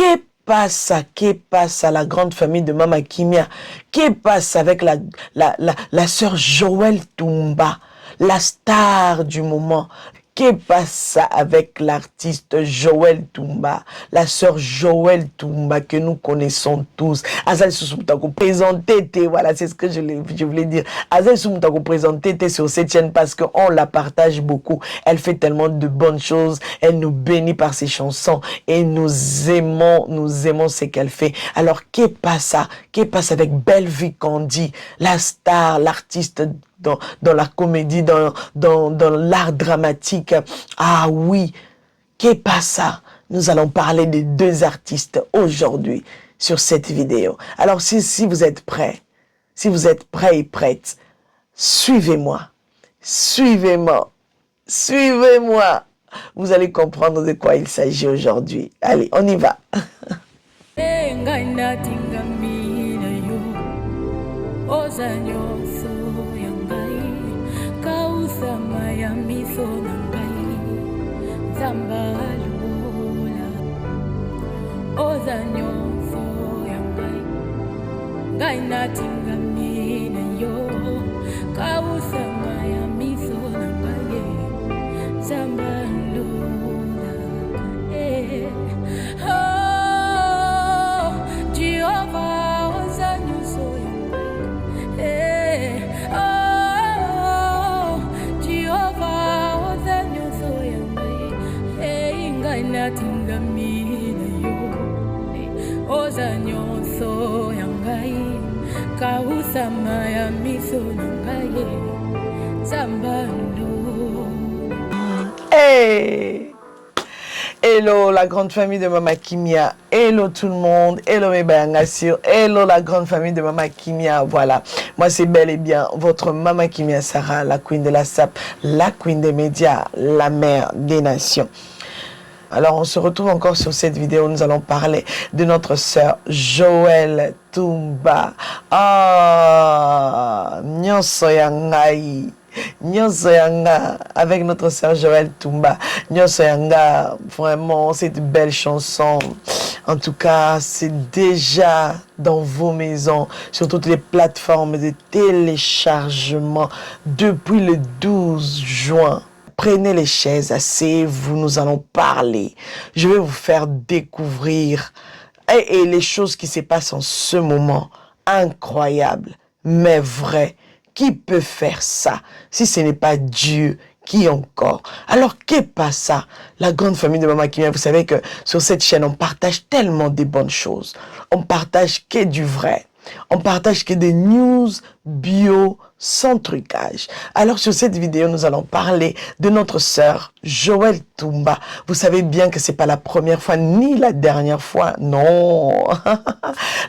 Que passe à la grande famille de Mama Kimia? Que passe avec la sœur Joël Toumba, la star du moment? Que passe avec l'artiste Joël Toumba, la sœur Joël Toumba que nous connaissons tous? Azal Soumtako présenté, voilà, c'est ce que je voulais dire. Azal Soumtako présenté sur cette chaîne parce qu'on la partage beaucoup. Elle fait tellement de bonnes choses, elle nous bénit par ses chansons et nous aimons ce qu'elle fait. Alors, que passe avec Belle Vie Candy, la star, l'artiste dans la comédie, dans l'art dramatique? Ah oui, qu'est pas ça? Nous allons parler des deux artistes aujourd'hui sur cette vidéo. Alors si vous êtes prêts, et prêtes, suivez-moi, vous allez comprendre de quoi il s'agit aujourd'hui. Allez, on y va. Hey! Hello la grande famille de Mama Kimia, hello tout le monde, hello mes bayangassures, hello la grande famille de Mama Kimia, voilà. Moi c'est bel et bien votre Mama Kimia Sarah, la queen de la SAP, la queen des médias, la mère des nations. Alors on se retrouve encore sur cette vidéo, nous allons parler de notre sœur Joël Toumba. Ah, nyonso yangai. Nyonso yanga, avec notre sœur Joël Toumba. Nyonso yanga, vraiment, cette belle chanson. En tout cas, c'est déjà dans vos maisons, sur toutes les plateformes de téléchargement depuis le 12 juin. Prenez les chaises, asseyez-vous, nous allons parler. Je vais vous faire découvrir et les choses qui se passent en ce moment. Incroyable, mais vrai. Qui peut faire ça si ce n'est pas Dieu? Qui encore? Alors, qu'est pas ça? La grande famille de Mama Kimia, vous savez que sur cette chaîne, on partage tellement de bonnes choses. On partage que du vrai. On partage que des news bio sans trucage. Alors sur cette vidéo, nous allons parler de notre sœur Joël Toumba. Vous savez bien que c'est pas la première fois ni la dernière fois. Non.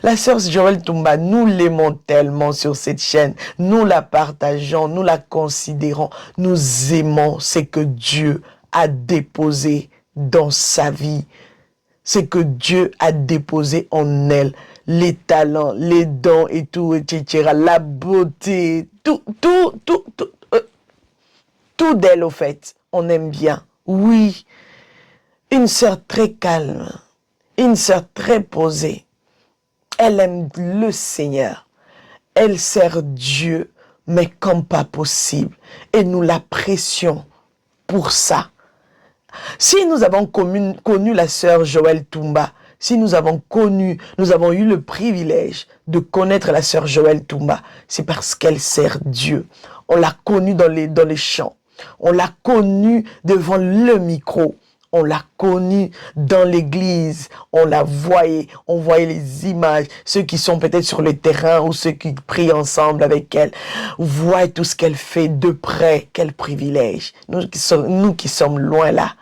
La sœur Joël Toumba, nous l'aimons tellement sur cette chaîne. Nous la partageons, nous la considérons. Nous aimons ce que Dieu a déposé dans sa vie. Ce que Dieu a déposé en elle. Les talents, les dons et tout, etc. La beauté, tout d'elle au fait. On aime bien. Oui. Une sœur très calme. Une sœur très posée. Elle aime le Seigneur. Elle sert Dieu, mais comme pas possible. Et nous l'apprécions pour ça. Si nous avons connu la sœur Joël Toumba, si nous avons eu le privilège de connaître la sœur Joël Toumba, c'est parce qu'elle sert Dieu. On l'a connue dans les chants. On l'a connue devant le micro. On l'a connue dans l'église. On la voyait. On voyait les images. Ceux qui sont peut-être sur le terrain ou ceux qui prient ensemble avec elle. Voient tout ce qu'elle fait de près. Quel privilège. Nous qui sommes loin là.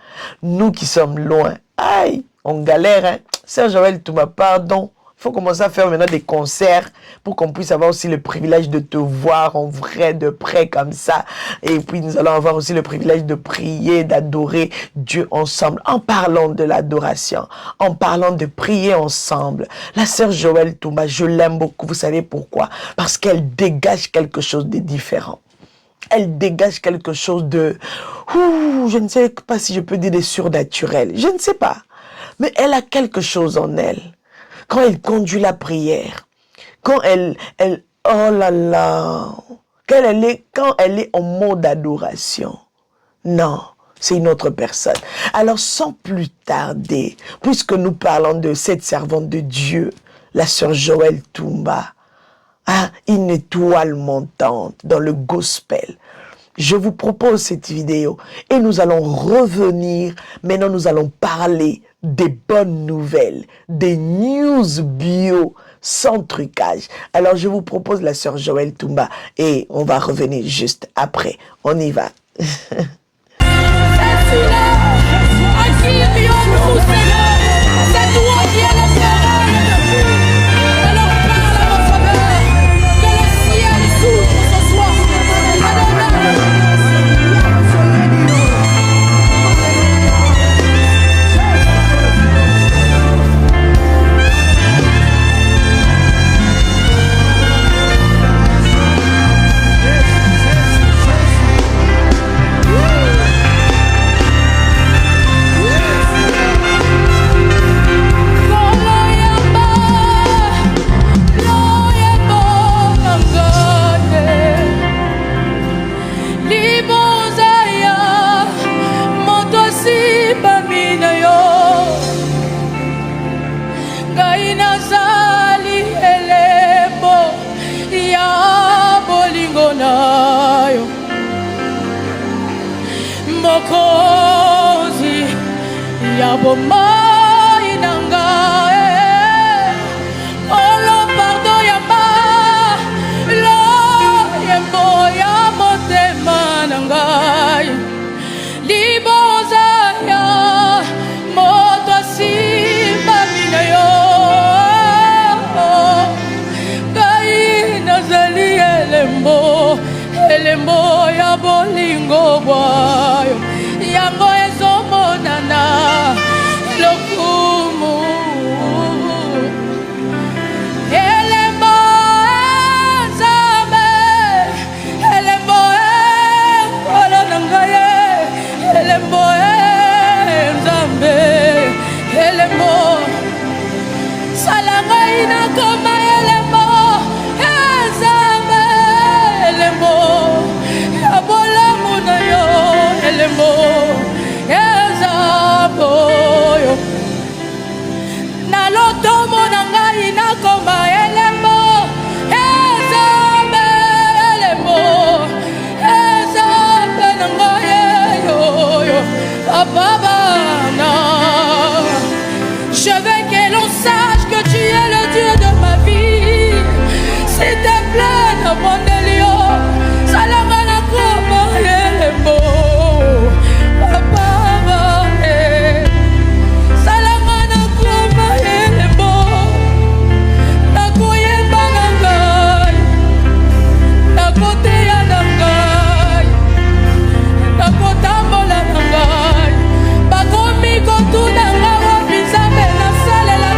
Nous qui sommes loin. Aïe, on galère, hein. Sœur Joël Toumba, pardon. Il faut commencer à faire maintenant des concerts pour qu'on puisse avoir aussi le privilège de te voir en vrai, de près comme ça. Et puis nous allons avoir aussi le privilège de prier, d'adorer Dieu ensemble. En parlant de l'adoration, en parlant de prier ensemble. La sœur Joël Toumba, je l'aime beaucoup. Vous savez pourquoi? Parce qu'elle dégage quelque chose de différent. Elle dégage quelque chose de... je ne sais pas si je peux dire de surnaturel. Je ne sais pas. Mais elle a quelque chose en elle. Quand elle conduit la prière, quand elle oh là là, quand elle est en mode adoration, non, c'est une autre personne. Alors sans plus tarder, puisque nous parlons de cette servante de Dieu, la sœur Joëlle Toumba, une étoile montante dans le gospel. Je vous propose cette vidéo et nous allons revenir. Maintenant, nous allons parler des bonnes nouvelles, des news bio sans trucage. Alors, je vous propose la sœur Joëlle Toumba et on va revenir juste après. On y va. Mokozi ya bomai nanga olo pardon ya ba lo yembo ya motema nanga liboza ya moto simba mina yo kai nazali elembo ya bolingo bwayo yango ezomonana lokumu elembo nzambe elembo nkolo na ngai elembo nzambe elembo sala ngai nakoma elembo nzambe elembo ya bolamu na yo elembo ezaboyo na lotomo na ngai nakoma elembo ezambe elembo ezambe na ngai yoyo apabana. Je veux que l'on sache que tu es le Dieu de ma vie. S'il te plaît, ne m'en délio salama na koma elembo Bakomi kotuna ngawa bizambe na salela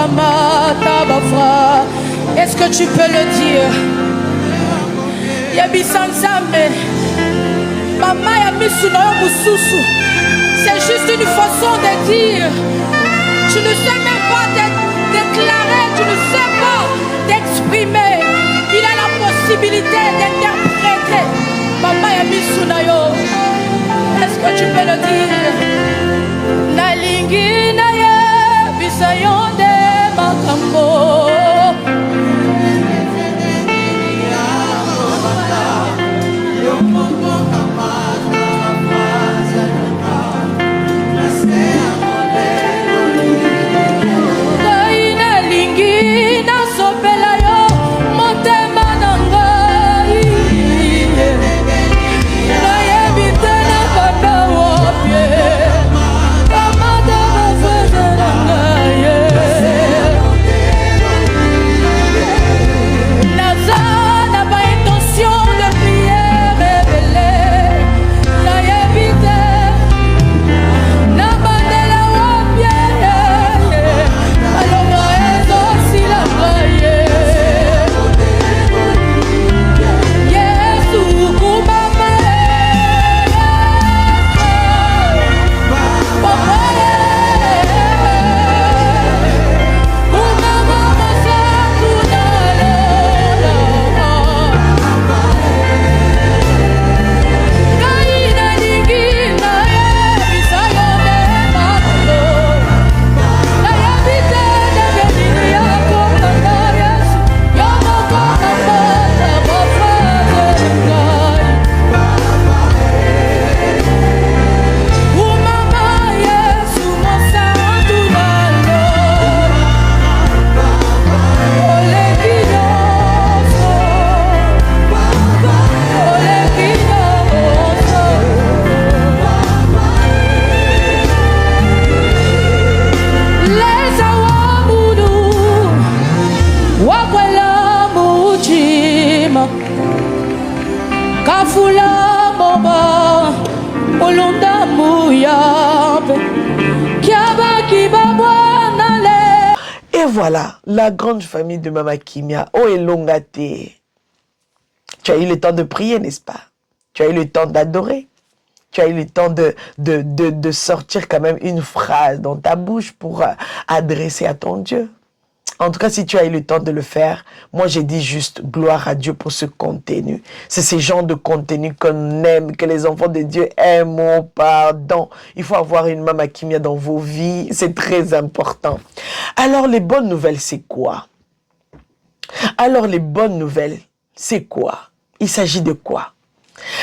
maman, ta frère. Est-ce que tu peux le dire? Yabisa Nzambe, maman Yamisu no Mususu. C'est juste une façon de dire. Tu ne sais même pas déclarer, tu ne sais pas d'exprimer. Il a la possibilité d'interpréter. Maman Yamisu no yo. Est-ce que tu peux le dire? Nalingi na ye bisayonde makambo. Et voilà, la grande famille de Mama Kimia. Oh, et Longate. Tu as eu le temps de prier, n'est-ce pas? Tu as eu le temps d'adorer. Tu as eu le temps de sortir quand même une phrase dans ta bouche pour adresser à ton Dieu. En tout cas, si tu as eu le temps de le faire, moi j'ai dit juste gloire à Dieu pour ce contenu. C'est ce genre de contenu qu'on aime, que les enfants de Dieu aiment. Oh, pardon. Il faut avoir une Mama Kimia dans vos vies. C'est très important. Alors, les bonnes nouvelles, c'est quoi? Alors, les bonnes nouvelles, c'est quoi? Il s'agit de quoi?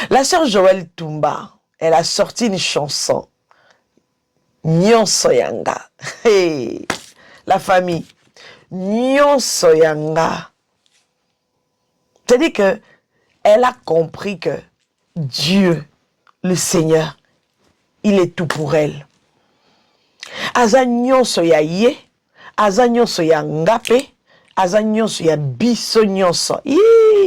La sœur Joël Toumba, elle a sorti une chanson. Nyonso Yanga. Hey, la famille. Nyonso Yanga. C'est-à-dire que elle a compris que Dieu, le Seigneur, il est tout pour elle. Aza nyonso ya ye, aza nyonso ya ngape, aza nyonso ya biso nyonso.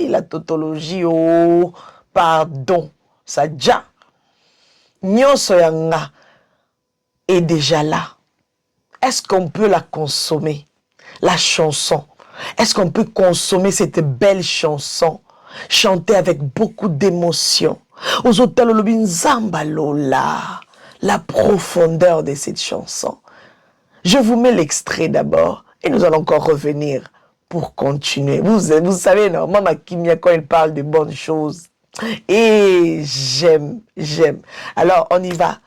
La tautologie, oh, pardon, ça déjà. Nyonso ya nga est déjà là. Est-ce qu'on peut la consommer? La chanson. Est-ce qu'on peut consommer cette belle chanson? Chanter avec beaucoup d'émotion. La profondeur de cette chanson. Je vous mets l'extrait d'abord et nous allons encore revenir pour continuer. Vous savez, non, Mama Kimia, quand elle parle de bonnes choses, et j'aime. Alors, on y va.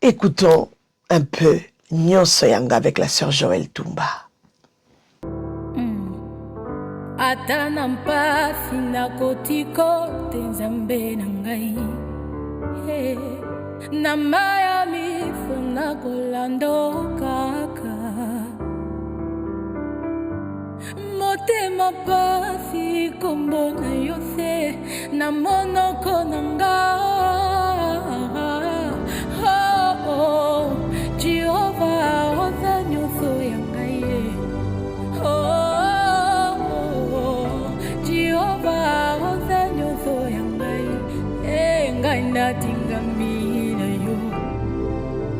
Écoutons un peu Nyonso Yanga avec la sœur Joël Toumba. Atana mpasi na kotiko tenzambe na ngai na maya mifo na kolando kaka motema pasi kombo na yo se na monoko na nga Jehovah oza nyonso ya ngai Tingamina yo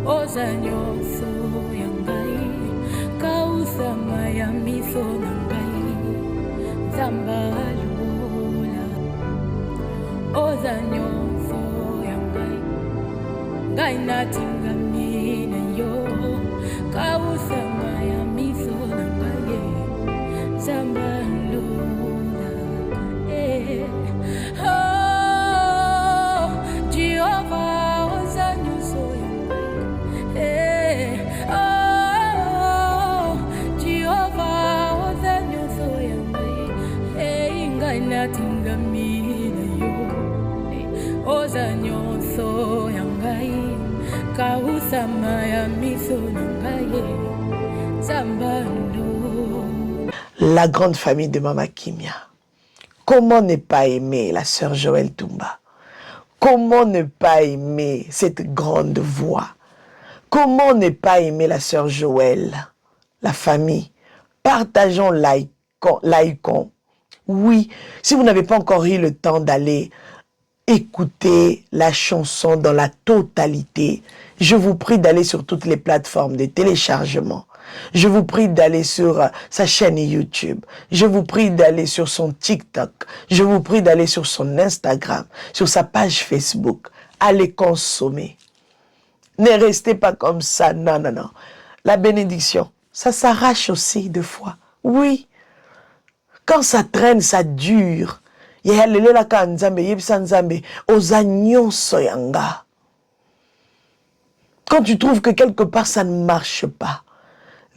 oza nyonso ya ngai kausa miso na ngai nzamba lola oza nyonso ya ngai ngai natingami na yo kausama ya miso na ngai nzamba lola oh Jehovah oza nyonso ya ngai oh Jehovah oza nyonso ya ngai ngai natingami na yo oza nyonso ya ngai kausama ya miso na ngai nzamba lola. La grande famille de Mama Kimia. Comment ne pas aimer la sœur Joël Toumba? Comment ne pas aimer cette grande voix? Comment ne pas aimer la sœur Joël? La famille. Partageons, likons. Oui, si vous n'avez pas encore eu le temps d'aller écouter la chanson dans la totalité, je vous prie d'aller sur toutes les plateformes de téléchargement. Je vous prie d'aller sur sa chaîne YouTube. Je vous prie d'aller sur son TikTok. Je vous prie d'aller sur son Instagram, sur sa page Facebook. Allez consommer. Ne restez pas comme ça. Non, non, non. La bénédiction, ça s'arrache aussi deux fois. Oui. Quand ça traîne, ça dure. Quand tu trouves que quelque part ça ne marche pas,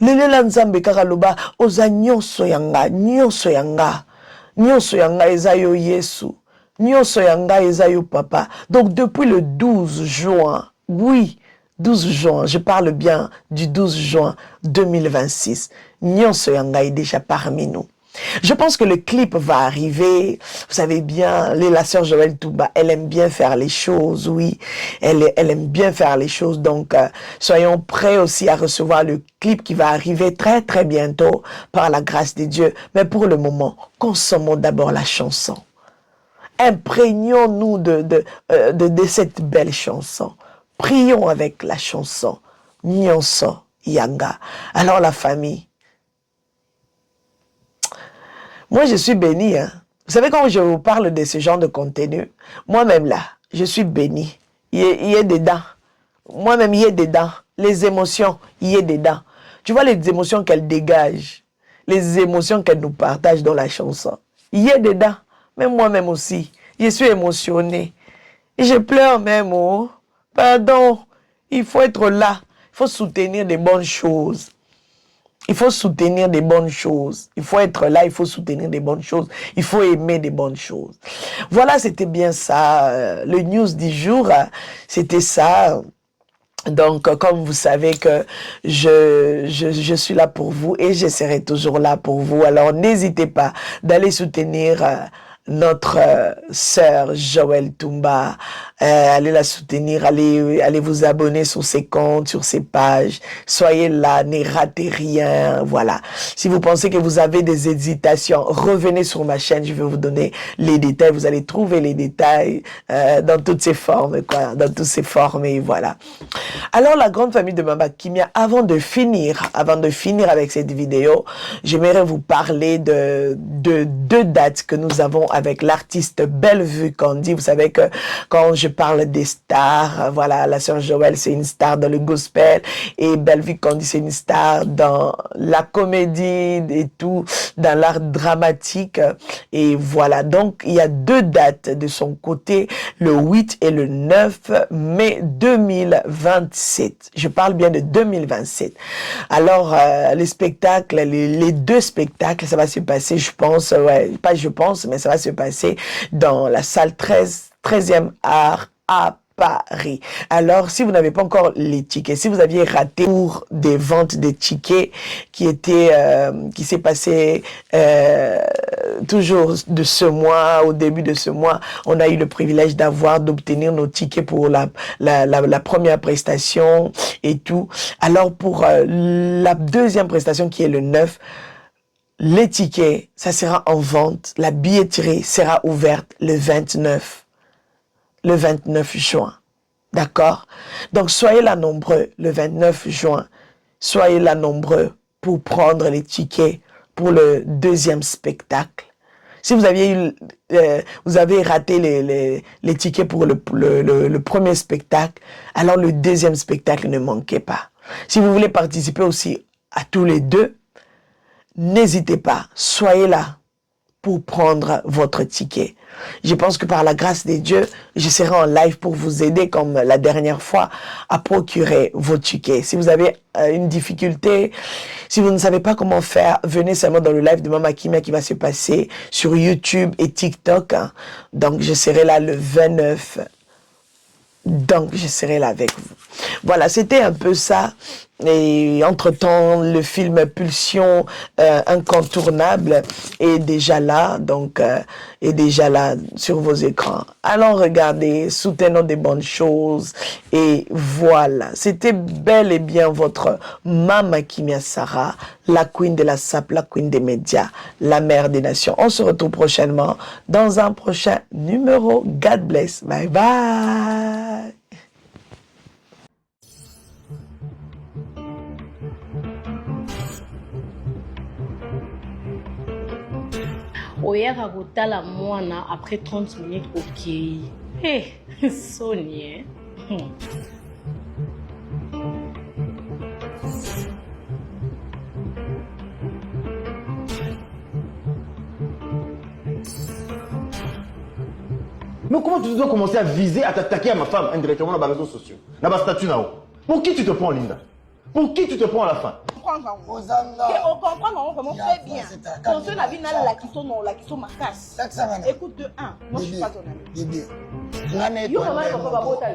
lelela nzambe kaka loba oza nyonso yanga eza yo Yesu, nyonso yanga eza yo papa. Donc depuis le 12 juin, oui, 12 juin, je parle bien du 12 juin 2026, nyonso yanga est déjà parmi nous. Je pense que le clip va arriver. Vous savez bien, la sœur Joël Toumba, elle aime bien faire les choses, oui. Elle aime bien faire les choses. Donc, soyons prêts aussi à recevoir le clip qui va arriver très, très bientôt par la grâce de Dieu. Mais pour le moment, consommons d'abord la chanson. Imprégnons-nous de cette belle chanson. Prions avec la chanson. Nyonso Yanga. Alors, la famille, moi, je suis béni. Hein. Vous savez, quand je vous parle de ce genre de contenu, moi-même là, je suis béni. Il est dedans. Moi-même, il est dedans. Les émotions, il est dedans. Tu vois les émotions qu'elle dégage, les émotions qu'elle nous partage dans la chanson. Il est dedans. Même moi-même aussi, je suis émotionné. Et je pleure même. Oh. Pardon, il faut être là. Il faut soutenir des bonnes choses. Il faut soutenir des bonnes choses. Il faut être là, il faut soutenir des bonnes choses. Il faut aimer des bonnes choses. Voilà, c'était bien ça. Le news du jour, c'était ça. Donc, comme vous savez que je suis là pour vous et je serai toujours là pour vous. Alors, n'hésitez pas d'aller soutenir notre sœur Joël Toumba. Allez la soutenir, allez vous abonner sur ses comptes, sur ses pages. Soyez là, ne ratez rien. Voilà. Si vous pensez que vous avez des hésitations, revenez sur ma chaîne, je vais vous donner les détails. Vous allez trouver les détails dans toutes ces formes, quoi, dans toutes ces formes, et voilà. Alors, la grande famille de Mama Kimia, avant de finir avec cette vidéo, j'aimerais vous parler de deux dates que nous avons avec l'artiste Bellevue Candy. Vous savez que quand je parle des stars, voilà, la sœur Joël, c'est une star dans le gospel, et Bellevue Candy, c'est une star dans la comédie et tout, dans l'art dramatique, et voilà. Donc, il y a deux dates de son côté, le 8 et le 9 mai 2027. Je parle bien de 2027. Alors, les spectacles, les deux spectacles, ça va se passer, je pense, ouais, pas je pense, mais ça va se passer dans la salle 13e art à Paris. Alors, si vous n'avez pas encore les tickets, si vous aviez raté pour des ventes de tickets qui s'est passé toujours de ce mois, au début de ce mois, on a eu le privilège d'obtenir nos tickets pour la première prestation et tout. Alors, pour la deuxième prestation qui est le 9, les tickets, ça sera en vente. La billetterie sera ouverte le 29 juin. D'accord? Donc, soyez là nombreux le 29 juin. Soyez là nombreux pour prendre les tickets, pour le deuxième spectacle. Si vous vous avez raté les tickets pour le premier spectacle, alors le deuxième spectacle, ne manquez pas. Si vous voulez participer aussi à tous les deux, n'hésitez pas, soyez là pour prendre votre ticket. Je pense que par la grâce de Dieu, je serai en live pour vous aider comme la dernière fois à procurer vos tickets. Si vous avez une difficulté, si vous ne savez pas comment faire, venez seulement dans le live de Mama Kimia qui va se passer sur YouTube et TikTok. Donc, je serai là le 29. Donc, je serai là avec vous. Voilà, c'était un peu ça. Et entre-temps, le film Pulsion incontournable est déjà là, donc est déjà là sur vos écrans. Allons regarder, soutenons des bonnes choses. Et voilà, c'était bel et bien votre Mama Kimia Sarah, la queen de la SAP, la queen des médias, la mère des nations. On se retrouve prochainement dans un prochain numéro. God bless. Bye bye. oyaka kotala mwana après 30 minutes okei soni Mais comment tu dois commencer à viser, à t'attaquer à ma femme indirectement dans les réseaux sociaux, dans ma statut là-haut? Pour qui tu te prends, Linda? Pour qui tu te prends à la fin? On comprend vraiment très bien. Quand on a vu la question ma casse. Écoute, de 1, moi je suis pas ton ami. Yo maman papa babota.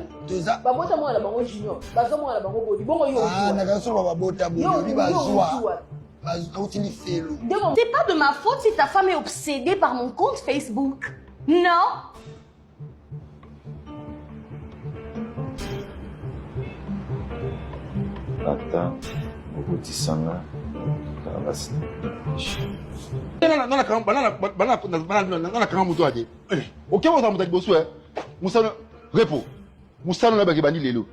Babota moi la bango junior. Baza moi la bango bodi. Bongo yo. Ah, na kaso babota bodi bazwa. C'est pas de ma faute si ta femme est obsédée par mon compte Facebook. Non. Attends, Ogotisanga, Karabasi. Ok, on va vous dire, Moussa, repos. Moussa, on a bagé bani lelo.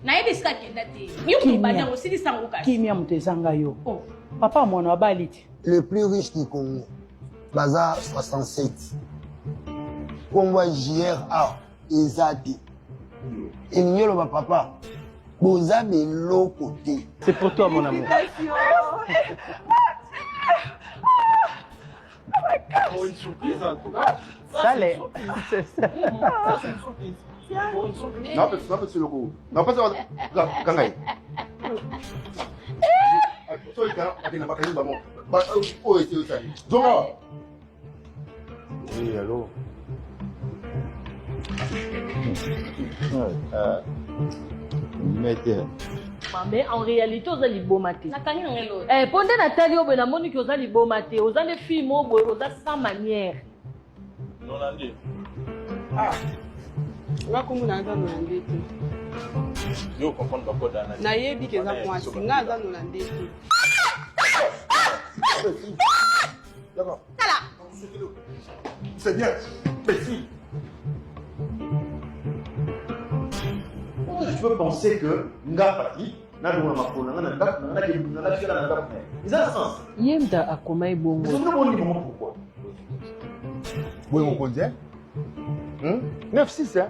nayebi sika kenda te yo banya osili sango kasi Kimia mutezanga yo. Papa mwana wa baliti. Le plus riche du Congo, Baza 67. Congo JRA, Ezati. Et Niolo va papa. Boza de l'autre côté. C'est pour toi mon amour. Une surprise en tout cas. Ça l'est. C'est ça. Non, c'est le coup. Non, pas ça. Kangai. Oui, allô. mais en réalité oza liboma te ponde natali oyo namoni ke oza liboma te oza nde fille mo boye oza sans manière Wakungu na aza nolande te. Nayebi ke eza mwasi nga aza nolande te. D'accord. C'est bien. Merci. Tu peux penser que nga parti na do na makona na ndap na na fika na ndap. Ils ont sens. Yemda akomai bongo. Ils sont bons comment pourquoi? Oui mon conduit. 9-6 hein.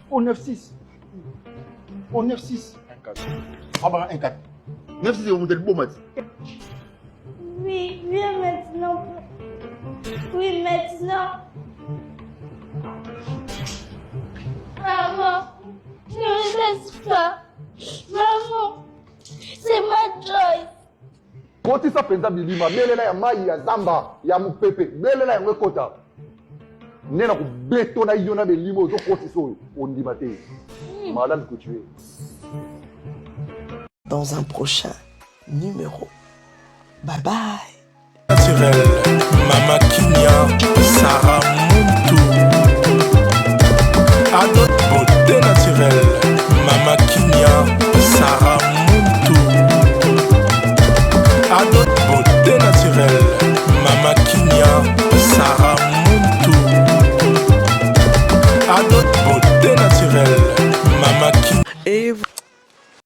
Au 9-6. Au 9-6. 1-4. Ah bah 1-4. 9-6 c'est au modèle beau mat. Oui, viens maintenant. Oui, maintenant. Maman, ne me laisse pas. Maman, c'est ma Joyce. Koti sa penza bilima, belela ya mai ya zamba, ya mupepe, belela ya ngekota. Nena ku beto na yona belimo zo koti so ondima te. Malade que tu es. Dans un prochain numéro. Bye bye. Naturel, Mama Kimia, Sarah Muntu. Adot beauté naturelle, Mama Kimia, Sarah Muntu. Adot beauté naturelle, Mama Kimia, Sarah Muntu. Adot beauté naturelle.